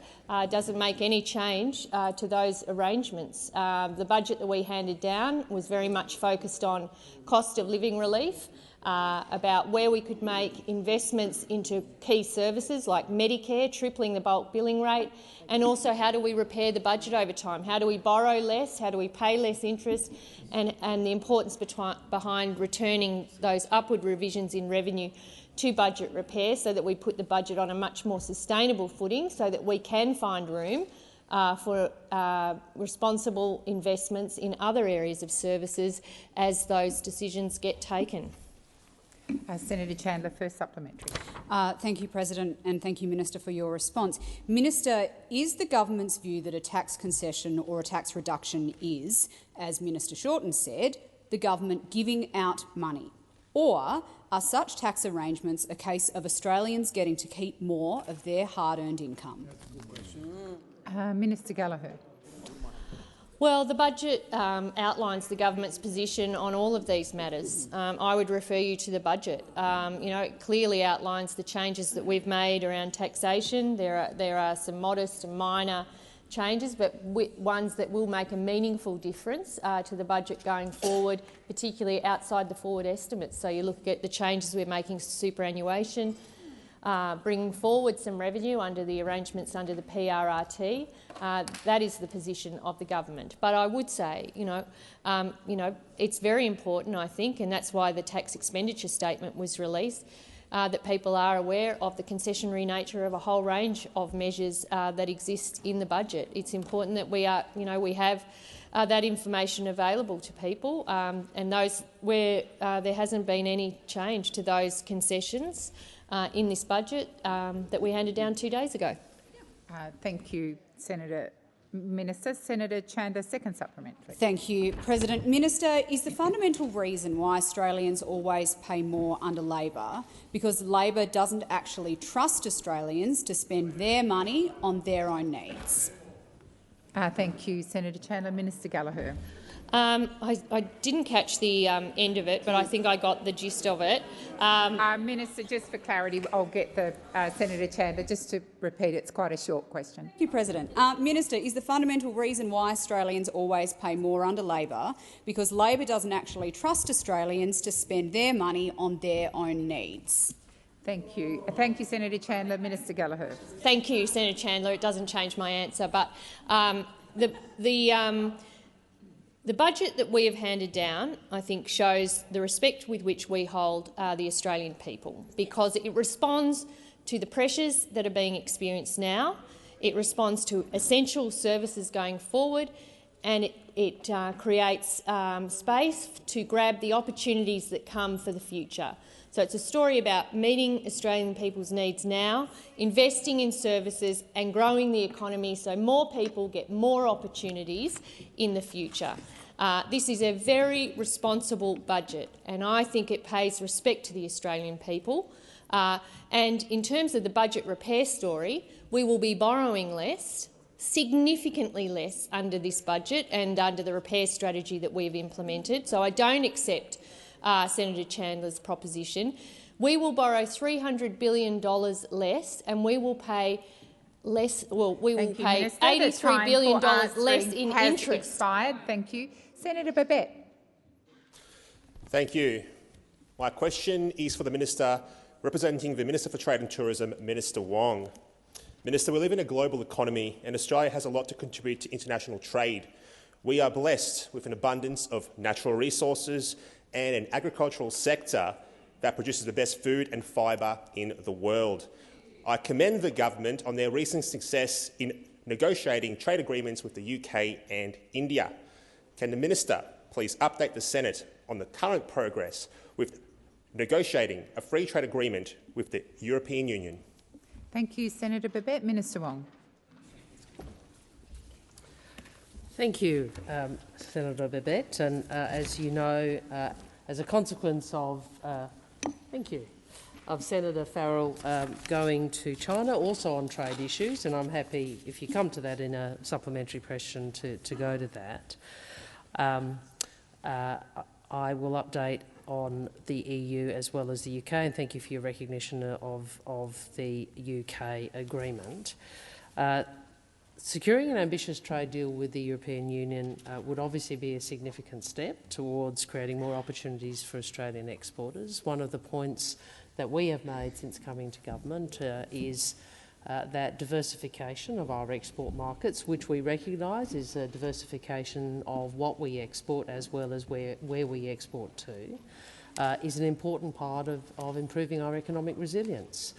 doesn't make any change to those arrangements. The budget that we handed down was very much focused on cost of living relief. about where we could make investments into key services like Medicare, tripling the bulk billing rate, and also how do we repair the budget over time? How do we borrow less? How do we pay less interest? And the importance behind returning those upward revisions in revenue to budget repair so that we put the budget on a much more sustainable footing so that we can find room for responsible investments in other areas of services as those decisions get taken. Senator Chandler, first supplementary. Thank you, President, and thank you, Minister, for your response. Minister, is the government's view that a tax concession or a tax reduction is, as Minister Shorten said, the government giving out money? Or are such tax arrangements a case of Australians getting to keep more of their hard-earned income? Minister Gallagher. Well, the budget outlines the government's position on all of these matters. I would refer you to the budget. It clearly outlines the changes that we've made around taxation. There are some modest and minor changes, but ones that will make a meaningful difference to the budget going forward, particularly outside the forward estimates. So you look at the changes we're making to superannuation, bringing forward some revenue under the arrangements under the PRRT. That is the position of the government. But I would say, it's very important, I think, and that's why the tax expenditure statement was released, that people are aware of the concessionary nature of a whole range of measures that exist in the budget. It's important that we have that information available to people, and those where there hasn't been any change to those concessions in this budget that we handed down 2 days ago. Thank you, Minister. Senator Chandler, second supplementary. Thank you, President. Minister, is the fundamental reason why Australians always pay more under Labor because Labor doesn't actually trust Australians to spend their money on their own needs? Thank you, Senator Chandler. Minister Gallagher. I didn't catch the end of it, but I think I got the gist of it. Minister, just for clarity, I'll get the Senator Chandler just to repeat. It's quite a short question. Thank you, President. Minister, is the fundamental reason why Australians always pay more under Labor because Labor doesn't actually trust Australians to spend their money on their own needs? Thank you. Thank you, Senator Chandler. Minister Gallagher. Thank you, Senator Chandler. It doesn't change my answer, but the budget that we have handed down, I think, shows the respect with which we hold the Australian people because it responds to the pressures that are being experienced now, it responds to essential services going forward, and it creates space to grab the opportunities that come for the future. So it's a story about meeting Australian people's needs now, investing in services and growing the economy so more people get more opportunities in the future. This is a very responsible budget, and I think it pays respect to the Australian people. And in terms of the budget repair story, we will be borrowing less, significantly less under this budget and under the repair strategy that we've implemented. So I don't accept Senator Chandler's proposition. We will borrow $300 billion less, and we will pay less. Well, we will pay $83 billion less in interest. Expired. Thank you, Senator Babet. Thank you. My question is for the Minister representing the Minister for Trade and Tourism, Minister Wong. Minister, we live in a global economy, and Australia has a lot to contribute to international trade. We are blessed with an abundance of natural resources and an agricultural sector that produces the best food and fibre in the world. I commend the government on their recent success in negotiating trade agreements with the UK and India. Can the Minister please update the Senate on the current progress with negotiating a free trade agreement with the European Union? Thank you, Senator Babet. Minister Wong. Thank you, Senator Babet. And as you know, as a consequence of Senator Farrell going to China, also on trade issues, and I'm happy if you come to that in a supplementary question to go to that. I will update on the EU as well as the UK, and thank you for your recognition of the UK agreement. Securing an ambitious trade deal with the European Union would obviously be a significant step towards creating more opportunities for Australian exporters. One of the points that we have made since coming to government is that diversification of our export markets, which we recognise is a diversification of what we export as well as where we export to, is an important part of improving our economic resilience.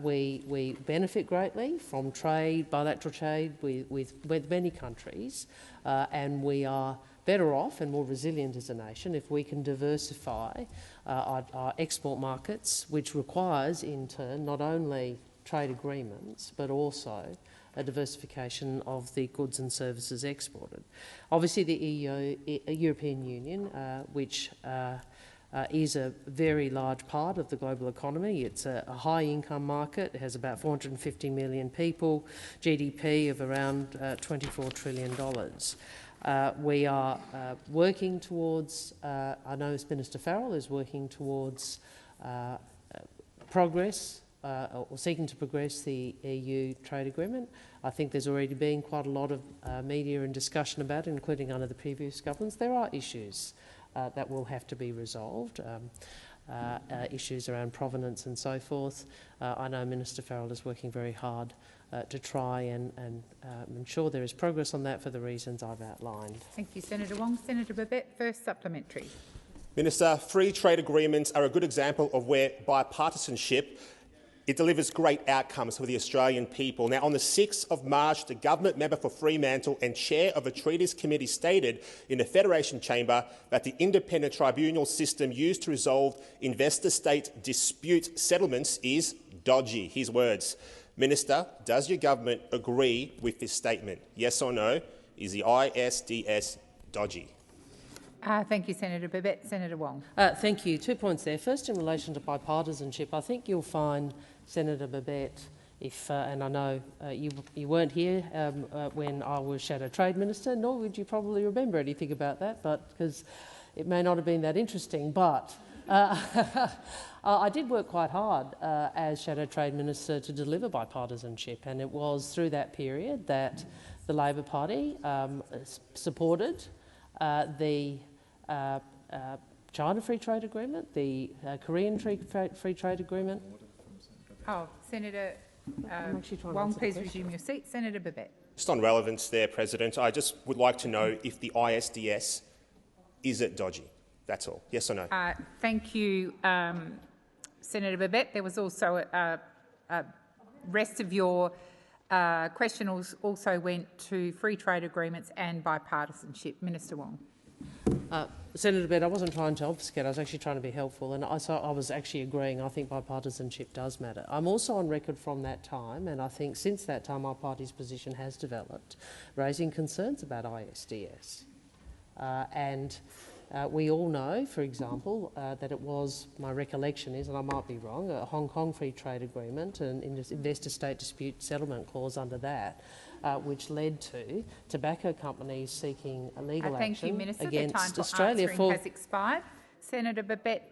We benefit greatly from trade, bilateral trade with many countries, and we are better off and more resilient as a nation if we can diversify our export markets, which requires, in turn, not only trade agreements but also a diversification of the goods and services exported. Obviously, the European Union, which is a very large part of the global economy. It's a high-income market. It has about 450 million people, GDP of around $24 trillion. We are working towards, I know Minister Farrell is working towards progress or seeking to progress the EU trade agreement. I think there's already been quite a lot of media and discussion about it, including under the previous governments. There are issues that will have to be resolved, issues around provenance and so forth. I know Minister Farrell is working very hard to try and ensure there is progress on that for the reasons I've outlined. Thank you, Senator Wong. Senator Babet, first supplementary. Minister, free trade agreements are a good example of where bipartisanship it delivers great outcomes for the Australian people. Now, on the 6th of March, the government member for Fremantle and chair of the Treaties Committee stated in the Federation Chamber that the independent tribunal system used to resolve investor-state dispute settlements is dodgy. His words. Minister, does your government agree with this statement? Yes or no? Is the ISDS dodgy? Thank you, Senator Babet. Senator Wong. Thank you. 2 points there. First, in relation to bipartisanship, I think you'll find, Senator Babet, and I know you weren't here when I was Shadow Trade Minister, nor would you probably remember anything about that, but because it may not have been that interesting. But I did work quite hard as Shadow Trade Minister to deliver bipartisanship, and it was through that period that the Labor Party supported the China Free Trade Agreement, the Korean Free Trade Agreement. Oh, Senator Wong, please resume your seat. Senator Babet. Just on relevance there, President, I just would like to know if the ISDS, is it dodgy? That's all. Yes or no? Thank you, Senator Babet. There was also rest of your question also went to free trade agreements and bipartisanship. Minister Wong. Senator Babet, I wasn't trying to obfuscate, I was actually trying to be helpful, and I was actually agreeing. I think bipartisanship does matter. I'm also on record from that time, and I think since that time our party's position has developed, raising concerns about ISDS. We all know, for example, that it was, my recollection is, and I might be wrong, a Hong Kong Free Trade Agreement and investor-state dispute settlement clause under that, which led to tobacco companies seeking a legal thank action you, Minister. against the time for Australia answering has expired. Senator Babet,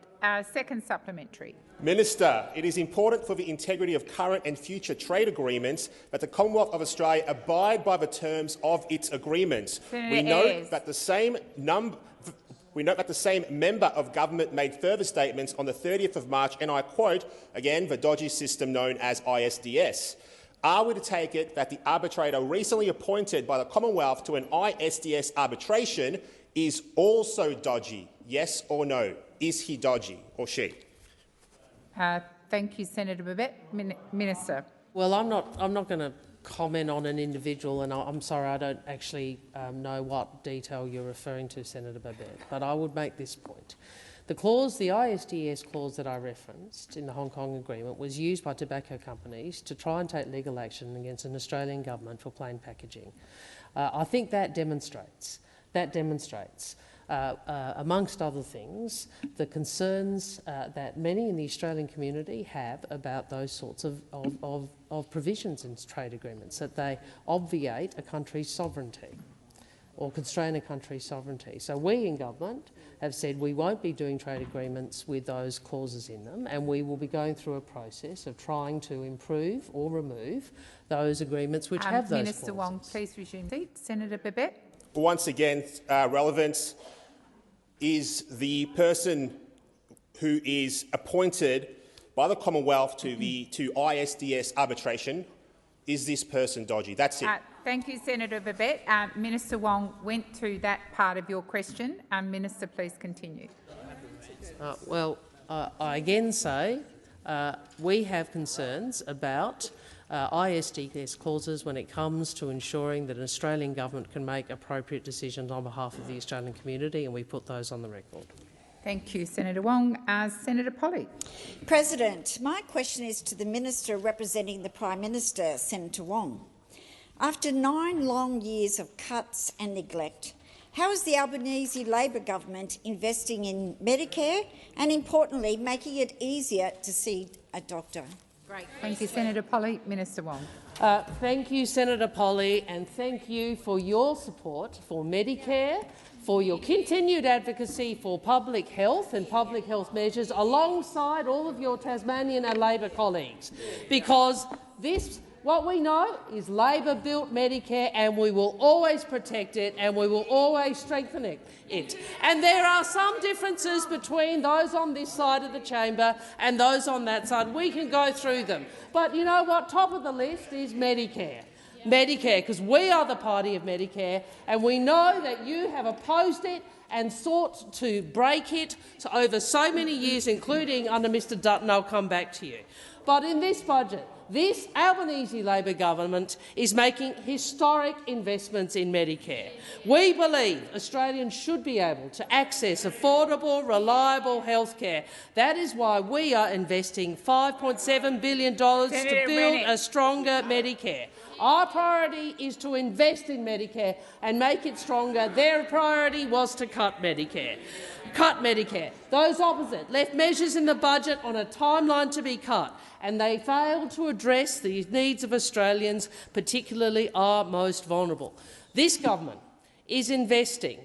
second supplementary. Minister, it is important for the integrity of current and future trade agreements that the Commonwealth of Australia abide by the terms of its agreements. We note that the same member of government made further statements on the 30th of March, and I quote, again, the dodgy system known as ISDS. Are we to take it that the arbitrator recently appointed by the Commonwealth to an ISDS arbitration is also dodgy? Yes or no? Is he dodgy or she? Thank you, Senator Babet. Minister. Well, I'm not going to comment on an individual, and I'm sorry, I don't actually know what detail you're referring to, Senator Babet, but I would make this point. The clause, the ISDS clause that I referenced in the Hong Kong Agreement, was used by tobacco companies to try and take legal action against an Australian government for plain packaging. I think that demonstrates, amongst other things, the concerns that many in the Australian community have about those sorts of provisions in trade agreements, that they obviate a country's sovereignty. or constrain a country's sovereignty. So we in government have said we won't be doing trade agreements with those clauses in them, and we will be going through a process of trying to improve or remove those agreements which have those Minister clauses. Wong, please resume seat. Senator Babet. Once again, relevance is the person who is appointed by the Commonwealth to ISDS arbitration. Is this person dodgy? That's it. Thank you, Senator Babet. Minister Wong went to that part of your question. Minister, please continue. I again say we have concerns about ISDS clauses when it comes to ensuring that an Australian government can make appropriate decisions on behalf of the Australian community, and we put those on the record. Thank you, Senator Wong. Senator Polley. President, my question is to the Minister representing the Prime Minister, Senator Wong. After 9 long years of cuts and neglect, how is the Albanese Labor government investing in Medicare and, importantly, making it easier to see a doctor? Great. Thank you, Senator Polley. Minister Wong. Thank you, Senator Polley, and thank you for your support for Medicare, for your continued advocacy for public health and public health measures alongside all of your Tasmanian and Labor colleagues, because what we know is Labor built Medicare, and we will always protect it and we will always strengthen it. And there are some differences between those on this side of the chamber and those on that side. We can go through them. But you know what? Top of the list is Medicare. Medicare, because we are the party of Medicare, and we know that you have opposed it and sought to break it over so many years, including under Mr Dutton. I'll come back to you. But in this budget, this Albanese Labor government is making historic investments in Medicare. We believe Australians should be able to access affordable, reliable health care. That is why we are investing $5.7 billion to build a stronger Medicare. Our priority is to invest in Medicare and make it stronger. Their priority was to cut Medicare. Those opposite left measures in the budget on a timeline to be cut, and they failed to address the needs of Australians, particularly our most vulnerable. This government is investing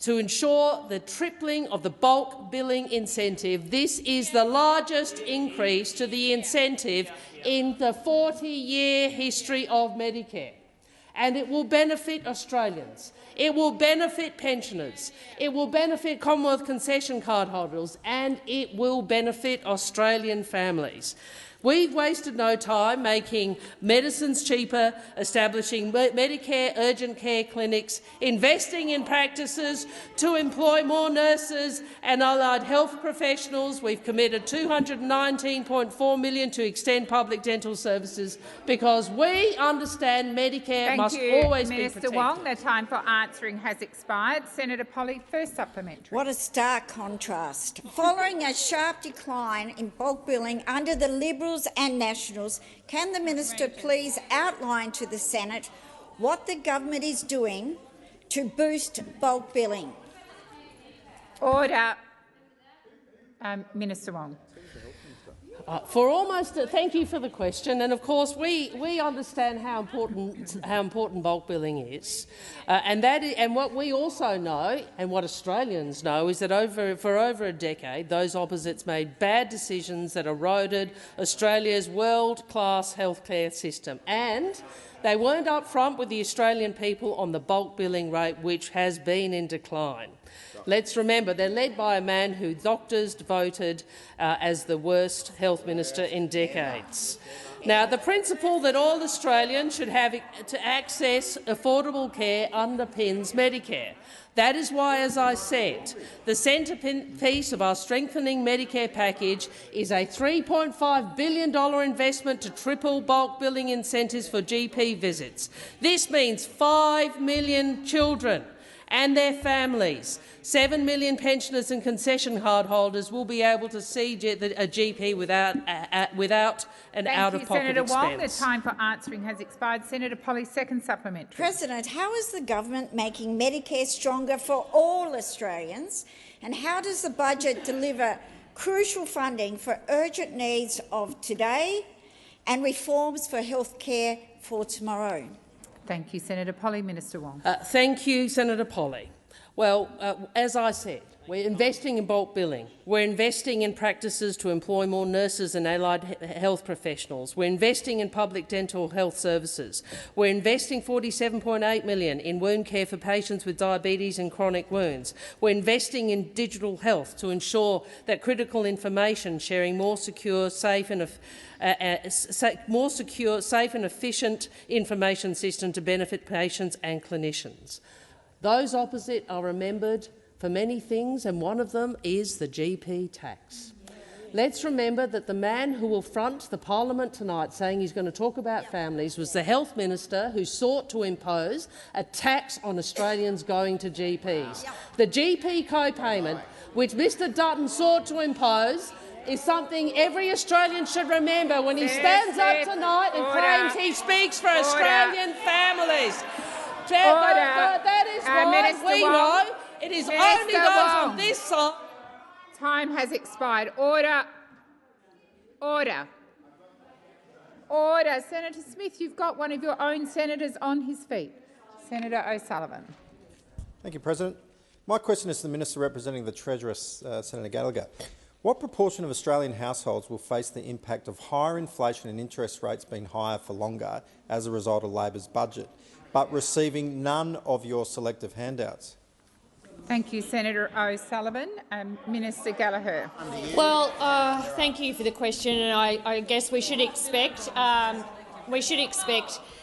to ensure the tripling of the bulk billing incentive. This is the largest increase to the incentive in the 40-year history of Medicare, and it will benefit Australians. It will benefit pensioners, it will benefit Commonwealth concession card holders, and it will benefit Australian families. We've wasted no time making medicines cheaper, establishing Medicare urgent care clinics, investing in practices to employ more nurses and allied health professionals. We've committed $219.4 million to extend public dental services, because we understand Medicare must always be protected. Minister Wong, the time for answering has expired. Senator Polley, first supplementary. What a stark contrast. Following a sharp decline in bulk billing under the Liberals and Nationals, can the Minister please outline to the Senate what the government is doing to boost bulk billing? Order. Minister Wong. Thank you for the question, and of course we understand how important bulk billing is, and what we also know, and what Australians know, is that for over a decade those opposites made bad decisions that eroded Australia's world-class healthcare system, and they weren't upfront with the Australian people on the bulk billing rate, which has been in decline. Let's remember, they're led by a man who doctors voted as the worst health minister in decades. Now, the principle that all Australians should have to access affordable care underpins Medicare. That is why, as I said, the centrepiece of our strengthening Medicare package is a $3.5 billion investment to triple bulk billing incentives for GP visits. This means 5 million children and their families, 7 million pensioners and concession card holders will be able to see a GP without an out-of-pocket expense. Thank you, Senator Wong. The time for answering has expired. Senator Polley, second supplementary. President, how is the government making Medicare stronger for all Australians, and how does the budget deliver crucial funding for urgent needs of today and reforms for health care for tomorrow? Thank you, Senator Polley. Minister Wong. Thank you, Senator Polley. Well, as I said, we're investing in bulk billing. We're investing in practices to employ more nurses and allied health professionals. We're investing in public dental health services. We're investing $47.8 million in wound care for patients with diabetes and chronic wounds. We're investing in digital health to ensure that critical information sharing more secure, safe and efficient information system to benefit patients and clinicians. Those opposite are remembered for many things, and one of them is the GP tax. Let's remember that the man who will front the parliament tonight saying he's going to talk about families was the health minister who sought to impose a tax on Australians going to GPs. The GP co-payment, which Mr Dutton sought to impose, is something every Australian should remember when he stands up tonight and claims he speaks for Australian families. That is why we know it is only those on this side. Time has expired. Order. Order. Order. Senator Smith, you've got one of your own senators on his feet. Senator O'Sullivan. Thank you, President. My question is to the Minister representing the Treasurer, Senator Gallagher. What proportion of Australian households will face the impact of higher inflation and interest rates being higher for longer as a result of Labor's budget, but receiving none of your selective handouts? Thank you, Senator O'Sullivan. Minister Gallagher. Well, thank you for the question, and I guess we should expect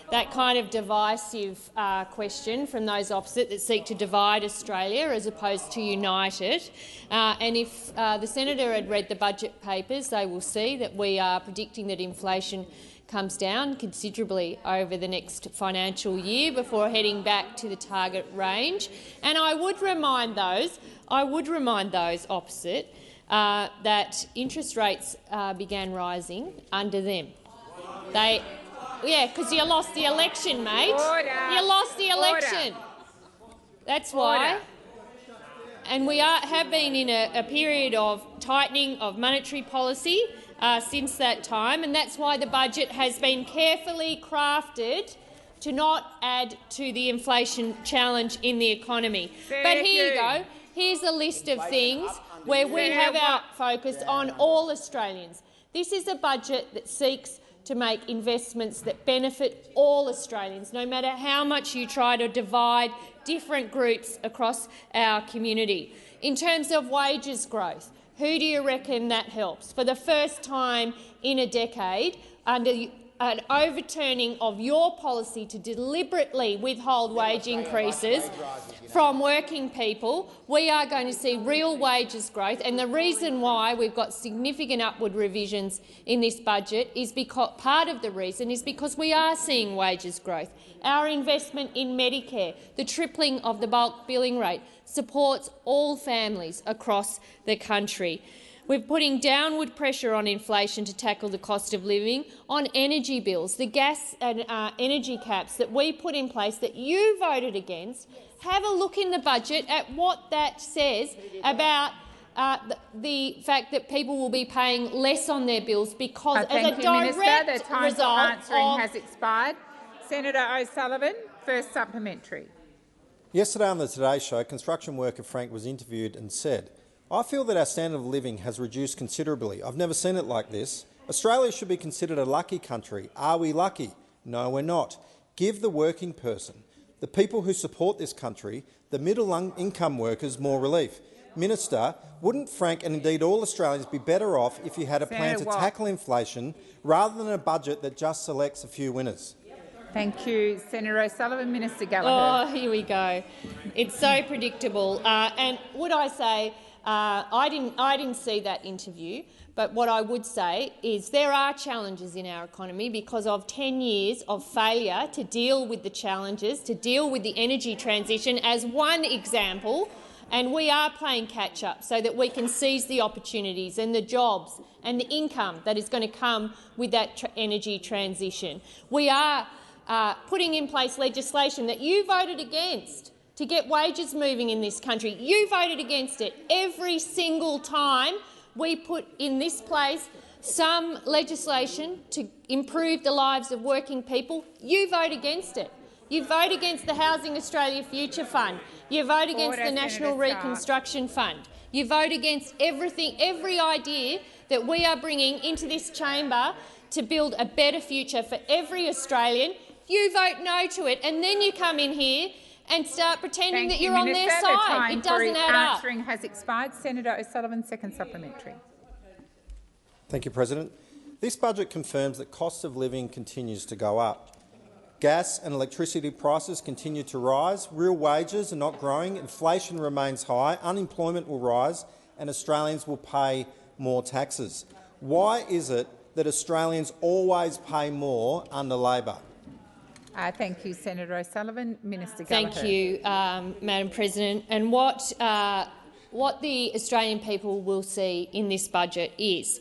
that kind of divisive question from those opposite that seek to divide Australia as opposed to unite it. And if the senator had read the budget papers, they will see that we are predicting that inflation comes down considerably over the next financial year before heading back to the target range. And I would remind those opposite that interest rates began rising under them. Because you lost the election, mate. Order. You lost the election. Order. That's why. Order. And we have been in a period of tightening of monetary policy since that time, and that's why the budget has been carefully crafted to not add to the inflation challenge in the economy. But here you go. Here's a list of things where we have our focus on all Australians. This is a budget that seeks to make investments that benefit all Australians, no matter how much you try to divide different groups across our community. In terms of wages growth, who do you reckon that helps? For the first time in a decade, under an overturning of your policy to deliberately withhold wage increases from working people, we are going to see real wages growth. And the reason why we've got significant upward revisions in this budget is because part of the reason is because we are seeing wages growth. Our investment in Medicare, the tripling of the bulk billing rate, supports all families across the country. We're putting downward pressure on inflation to tackle the cost of living, on energy bills, the gas and energy caps that we put in place that you voted against. Have a look in the budget at what that says about the fact that people will be paying less on their bills because as a direct the time result for answering of has expired. Senator O'Sullivan, first supplementary. Yesterday on the Today Show, construction worker Frank was interviewed and said, "I feel that our standard of living has reduced considerably. I've never seen it like this. Australia should be considered a lucky country. Are we lucky? No, we're not. Give the working person, the people who support this country, the middle-income workers more relief." Minister, wouldn't Frank and indeed all Australians be better off if you had a plan to tackle inflation rather than a budget that just selects a few winners? Thank you, Senator O'Sullivan. Minister Gallagher. Oh, here we go. It's so predictable. And would I say I didn't see that interview, but what I would say is there are challenges in our economy because of 10 years of failure to deal with the challenges, to deal with the energy transition as one example, and we are playing catch-up so that we can seize the opportunities and the jobs and the income that is going to come with that energy transition. We are putting in place legislation that you voted against to get wages moving in this country. You voted against it. Every single time we put in this place some legislation to improve the lives of working people, you vote against it. You vote against the Housing Australia Future Fund. You vote against the National Reconstruction Fund. You vote against everything, every idea that we are bringing into this chamber to build a better future for every Australian. You vote no to it, and then you come in here and start pretending that you're on their side. It doesn't add up. Answering has expired. Senator O'Sullivan, second supplementary. Thank you, President. This budget confirms that cost of living continues to go up. Gas and electricity prices continue to rise, real wages are not growing, inflation remains high, unemployment will rise and Australians will pay more taxes. Why is it that Australians always pay more under Labor? Thank you, Senator O'Sullivan. Minister Gallagher. Thank you, Madam President. And what the Australian people will see in this budget is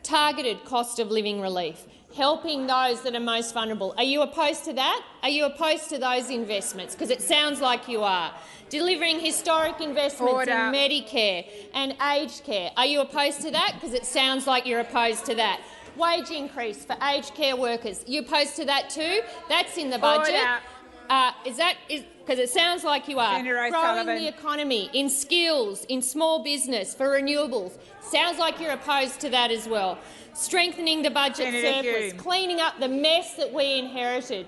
targeted cost of living relief, helping those that are most vulnerable. Are you opposed to that? Are you opposed to those investments? Because it sounds like you are. Delivering historic investments in Medicare and aged care. Are you opposed to that? Because it sounds like you're opposed to that. Wage increase for aged care workers. You opposed to that too? That's in the budget. Because it sounds like you are. Growing the economy in skills, in small business, for renewables. Sounds like you're opposed to that as well. Strengthening the budget surplus, cleaning up the mess that we inherited.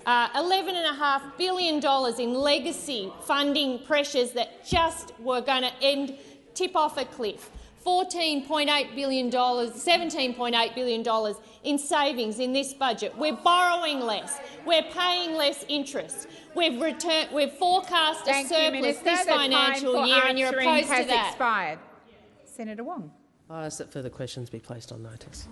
$11.5 billion in legacy funding pressures that just were going to tip off a cliff. $14.8 billion, $17.8 billion in savings in this budget. We're borrowing less. We're paying less interest. We've forecast a surplus this financial year, and you're opposed to that. Expired. Senator Wong. I ask that further questions be placed on notice.